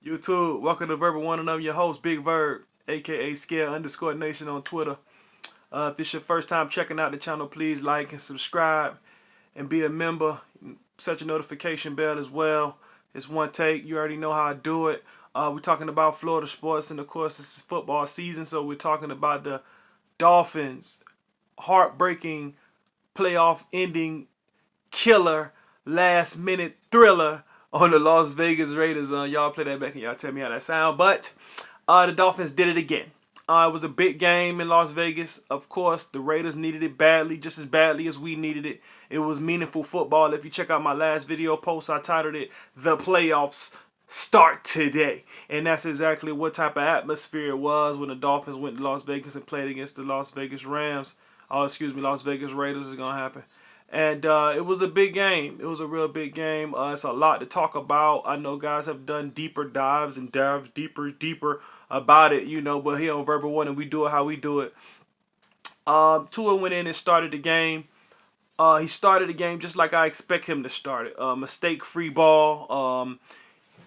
YouTube, welcome to Verbal One, and I'm your host, Big Verb, aka Scare_Nation on Twitter. If this is your first time checking out the channel, please like and subscribe and be a member. Set your notification bell as well. It's one take. You already know how I do it. We're talking about Florida sports, and of course, this is football season, so we're talking about the Dolphins' heartbreaking playoff ending killer last minute thriller on the Las Vegas Raiders. Y'all play that back and y'all tell me how that sound. But the Dolphins did it again. It was a big game in Las Vegas. Of course, the Raiders needed it badly, just as badly as we needed it. It was meaningful football. If you check out my last video post, I titled it "The Playoffs Start Today." And that's exactly what type of atmosphere it was when the Dolphins went to Las Vegas and played against the Las Vegas Rams. Las Vegas Raiders is going to happen. And it was a big game. It was a real big game. It's a lot to talk about. I know guys have done deeper dives and dives deeper about it, but here on Verbal One, and we do it how we do it. Tua went in and started the game. He started the game just like I expect him to start it. Mistake-free ball.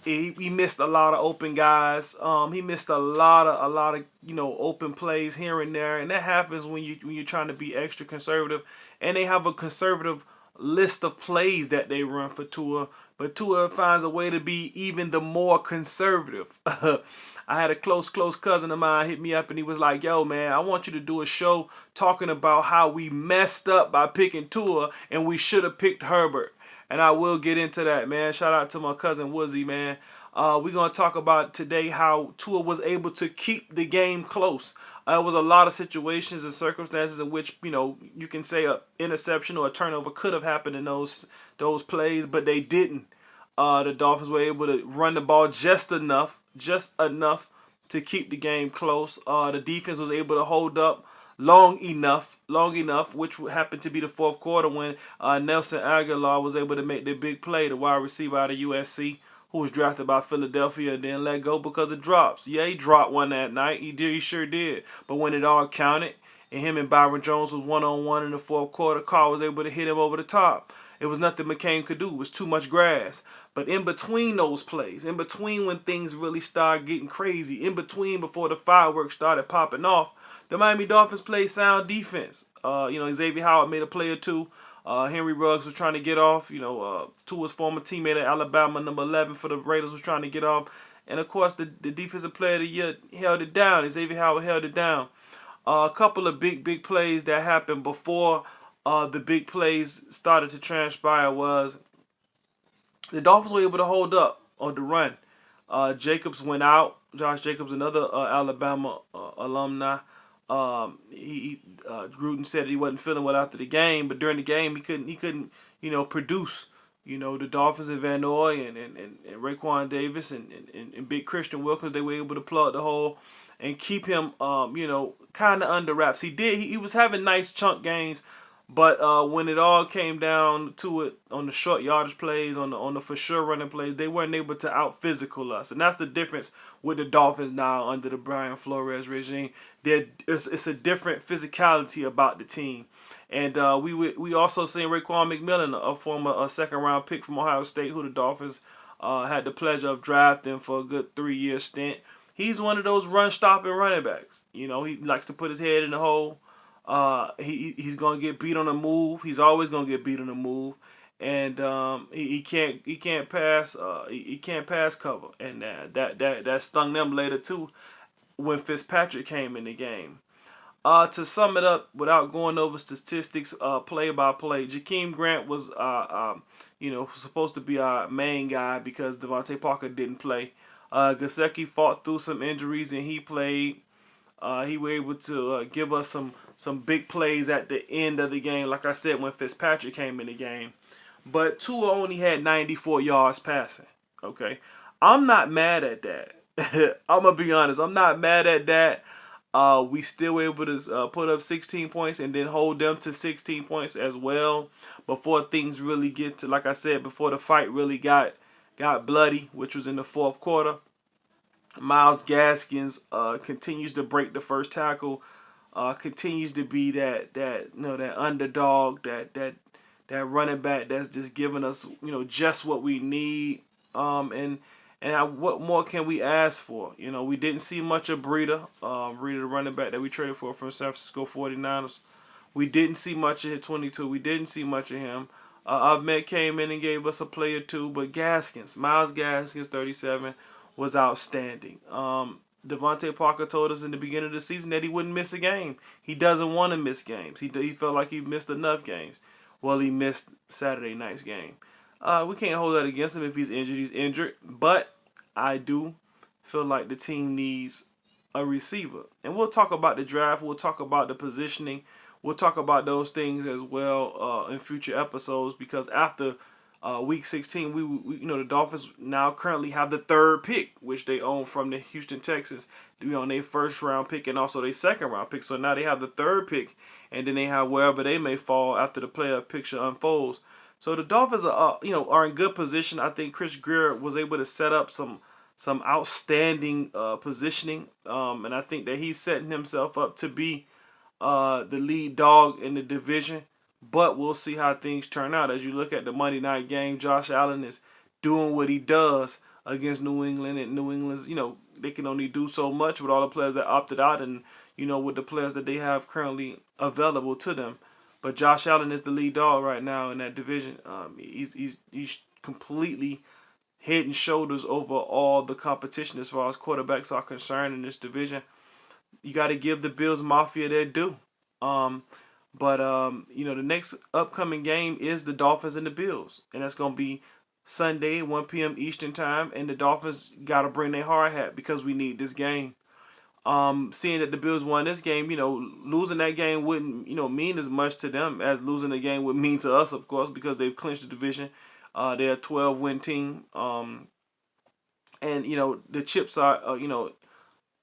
He missed a lot of open guys. He missed a lot of open plays here and there, and that happens when you're trying to be extra conservative. And they have a conservative list of plays that they run for Tua, but Tua finds a way to be even the more conservative. I had a close cousin of mine hit me up and he was like, "Yo, man, I want you to do a show talking about how we messed up by picking Tua and we should have picked Herbert." And I will get into that, man. Shout out to my cousin Woozy, man. We're going to talk about today how Tua was able to keep the game close. It was a lot of situations and circumstances in which, you can say a interception or a turnover could have happened in those plays, but they didn't. The Dolphins were able to run the ball just enough to keep the game close. The defense was able to hold up long enough, which happened to be the fourth quarter when Nelson Aguilar was able to make the big play, the wide receiver out of USC, who was drafted by Philadelphia and then let go because of drops. Yeah, he dropped one that night. He sure did. But when it all counted, and him and Byron Jones was one-on-one in the fourth quarter, Carr was able to hit him over the top. It was nothing McCain could do. It was too much grass. But in between those plays, in between when things really started getting crazy, in between before the fireworks started popping off, the Miami Dolphins played sound defense. Xavier Howard made a play or two. Henry Ruggs was trying to get off. Tua's former teammate at Alabama, number 11 for the Raiders, was trying to get off. And, of course, the defensive player of the year held it down. Xavier Howard held it down. A couple of big plays that happened before the big plays started to transpire was the Dolphins were able to hold up on the run. Jacobs went out. Josh Jacobs, another Alabama alumni. Gruden said he wasn't feeling well after the game, but during the game he couldn't produce. The Dolphins and Van Noy and Raekwon Davis and Big Christian Wilkins, they were able to plug the hole and keep him kind of under wraps. He was having nice chunk gains, but when it all came down to it on the short yardage plays, on the for sure running plays, they weren't able to out physical us, and that's the difference with the Dolphins now under the Brian Flores regime. It's a different physicality about the team, and we also seen Raekwon McMillan, a former second round pick from Ohio State, who the Dolphins had the pleasure of drafting for a good 3-year stint. He's one of those run stopping running backs. He likes to put his head in the hole. He's gonna get beat on the move. He's always gonna get beat on the move, and he can't pass. He can't pass cover, and that stung them later too when Fitzpatrick came in the game. To sum it up, without going over statistics, play by play, Jakeem Grant was supposed to be our main guy because Devontae Parker didn't play. Gesicki fought through some injuries and he played. He was able to give us some big plays at the end of the game, like I said, when Fitzpatrick came in the game. But Tua only had 94 yards passing. Okay, I'm not mad at that. I'm gonna be honest. I'm not mad at that. We still were able to put up 16 points and then hold them to 16 points as well before things really get to, like I said, before the fight really got bloody, which was in the fourth quarter. Myles Gaskins continues to break the first tackle, continues to be that underdog, that running back that's just giving us just what we need. And And what more can we ask for? You know, we didn't see much of Breida, the running back that we traded for from San Francisco 49ers. We didn't see much of him, 22. We didn't see much of him. Ahmed came in and gave us a play or two, but Miles Gaskins, 37, was outstanding. Devontae Parker told us in the beginning of the season that he wouldn't miss a game. He doesn't want to miss games. He felt like he missed enough games. Well, he missed Saturday night's game. We can't hold that against him if he's injured. He's injured. But I do feel like the team needs a receiver. And we'll talk about the draft. We'll talk about the positioning. We'll talk about those things as well in future episodes, because after week 16, we the Dolphins now currently have the third pick, which they own from the Houston Texans. They on their first round pick and also their second round pick. So now they have the third pick, and then they have wherever they may fall after the playoff picture unfolds. So the Dolphins are in good position. I think Chris Greer was able to set up some outstanding positioning, and I think that he's setting himself up to be the lead dog in the division. But we'll see how things turn out. As you look at the Monday night game, Josh Allen is doing what he does against New England, and New England's, they can only do so much with all the players that opted out and, with the players that they have currently available to them. But Josh Allen is the lead dog right now in that division. He's completely head and shoulders over all the competition as far as quarterbacks are concerned in this division. You got to give the Bills Mafia their due. But the next upcoming game is the Dolphins and the Bills, and that's gonna be Sunday, 1 p.m. Eastern time. And the Dolphins got to bring their hard hat because we need this game. Seeing that the Bills won this game, losing that game wouldn't, mean as much to them as losing the game would mean to us, of course, because they've clinched the division. They're a 12-win team. And the chips are,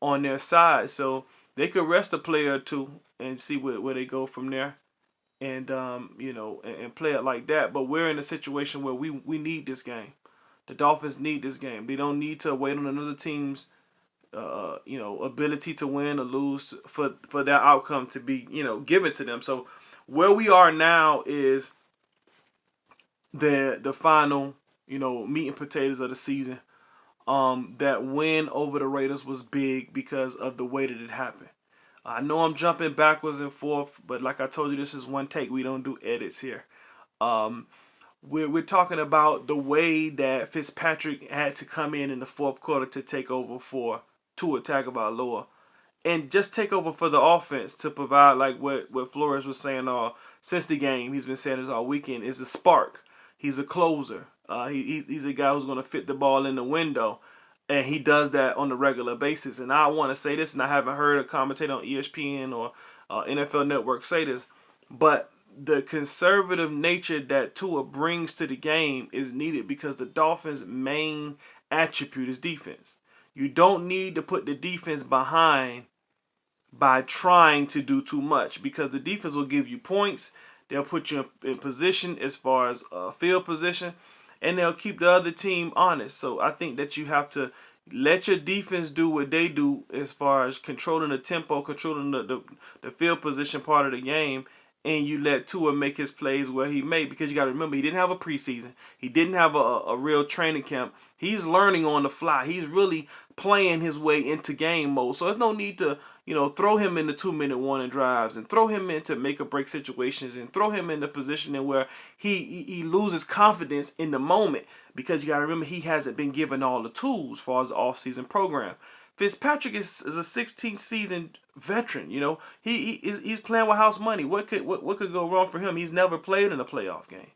on their side, so they could rest a player or two and see where they go from there, and and play it like that. But we're in a situation where we need this game. The Dolphins need this game. They don't need to wait on another team's ability to win or lose for that outcome to be given to them. So where we are now is the final meat and potatoes of the season. That win over the Raiders was big because of the way that it happened. I know I'm jumping backwards and forth, but like I told you, this is one take. We don't do edits here. We're talking about the way that Fitzpatrick had to come in the fourth quarter to take over for Tua Tagovailoa, and just take over for the offense to provide, like what Flores was saying since the game. He's been saying this all weekend, is a spark. He's a closer. He's a guy who's going to fit the ball in the window, and he does that on a regular basis. And I want to say this, and I haven't heard a commentator on ESPN or NFL Network say this, but the conservative nature that Tua brings to the game is needed because the Dolphins' main attribute is defense. You don't need to put the defense behind by trying to do too much, because the defense will give you points. They'll put you in position as far as field position, and they'll keep the other team honest. So I think that you have to let your defense do what they do as far as controlling the tempo, controlling the field position part of the game, and you let Tua make his plays where he made. Because you got to remember, he didn't have a preseason. He didn't have a real training camp. He's learning on the fly. He's really playing his way into game mode. So there's no need to, throw him in the 2-minute warning drives and throw him into make or break situations and throw him in the position where he loses confidence in the moment, because you got to remember, he hasn't been given all the tools as far as the offseason program. Fitzpatrick is a 16th season veteran. He's playing with house money. What could go wrong for him? He's never played in a playoff game.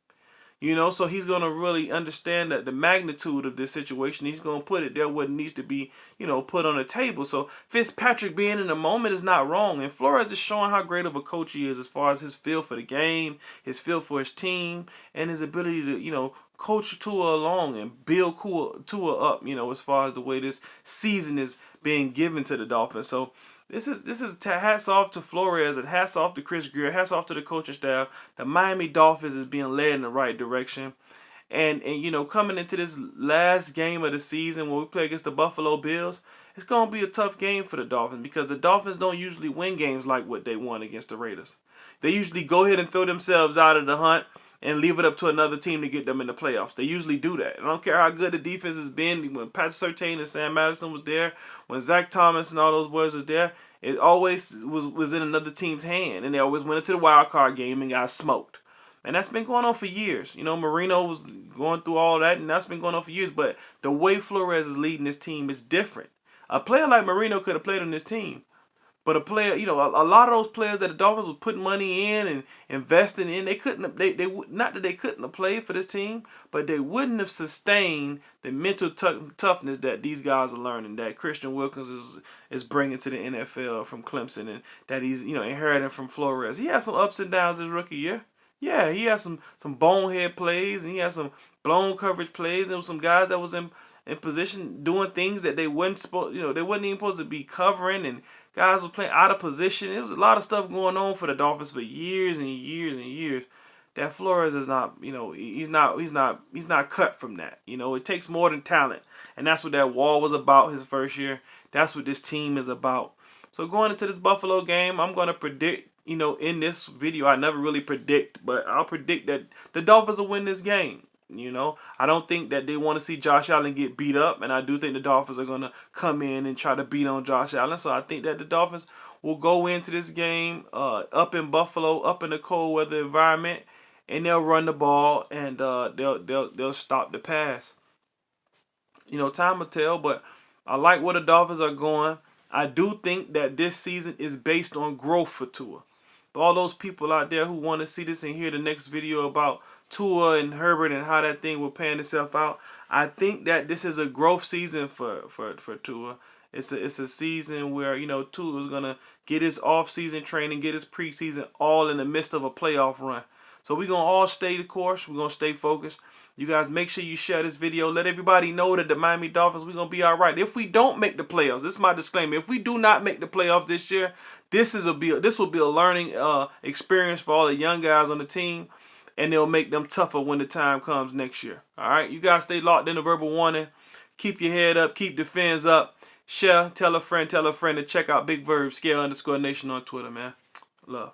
So he's going to really understand that the magnitude of this situation. He's going to put it there where it needs to be, put on the table. So Fitzpatrick being in the moment is not wrong. And Flores is showing how great of a coach he is as far as his feel for the game, his feel for his team, and his ability to, coach Tua along and build Tua up, as far as the way this season is being given to the Dolphins. So this is hats off to Flores and hats off to Chris Greer, hats off to the coaching staff. The Miami Dolphins is being led in the right direction. And coming into this last game of the season when we play against the Buffalo Bills, it's going to be a tough game for the Dolphins, because the Dolphins don't usually win games like what they won against the Raiders. They usually go ahead and throw themselves out of the hunt and leave it up to another team to get them in the playoffs. They usually do that. I don't care how good the defense has been. When Patrick Surtain and Sam Madison was there, when Zach Thomas and all those boys was there, it always was in another team's hand, and they always went into the wild card game and got smoked. And that's been going on for years. You know, Marino was going through all that, and that's been going on for years. But the way Flores is leading this team is different. A player like Marino could have played on this team. But a player, you know, a lot of those players that the Dolphins were putting money in and investing in, they couldn't. They not that they couldn't have played for this team, but they wouldn't have sustained the mental toughness that these guys are learning. That Christian Wilkins is bringing to the NFL from Clemson, and that he's, you know, inheriting from Flores. He had some ups and downs his rookie year. Yeah, he had some bonehead plays, and he had some blown coverage plays. There was some guys that was in position doing things that they weren't supposed, you know, they wasn't even supposed to be covering, and guys were playing out of position. There was a lot of stuff going on for the Dolphins for years and years and years. That Flores is not, you know, he's not cut from that. You know, it takes more than talent, and that's what that wall was about his first year. That's what this team is about. So going into this Buffalo game, I'm gonna predict. You know, in this video, I never really predict, but I'll predict that the Dolphins will win this game. You know, I don't think that they want to see Josh Allen get beat up, and I do think the Dolphins are going to come in and try to beat on Josh Allen. So I think that the Dolphins will go into this game up in Buffalo, up in the cold weather environment, and they'll run the ball, and they'll stop the pass. You know, time will tell, but I like where the Dolphins are going. I do think that this season is based on growth for Tua. But all those people out there who want to see this and hear the next video about Tua and Herbert and how that thing will pan itself out, I think that this is a growth season for Tua. It's a season where, you know, Tua is gonna get his off-season training, get his preseason all in the midst of a playoff run. So we're gonna all stay the course. We're gonna stay focused. You guys make sure you share this video. Let everybody know that the Miami Dolphins, we're going to be all right. If we don't make the playoffs, this is my disclaimer. If we do not make the playoffs this year, this will be a learning experience for all the young guys on the team, and it'll make them tougher when the time comes next year. All right, you guys stay locked in the verbal warning. Keep your head up. Keep the fins up. Share, tell a friend to check out Big Verb, Scale_Nation on Twitter, man. Love.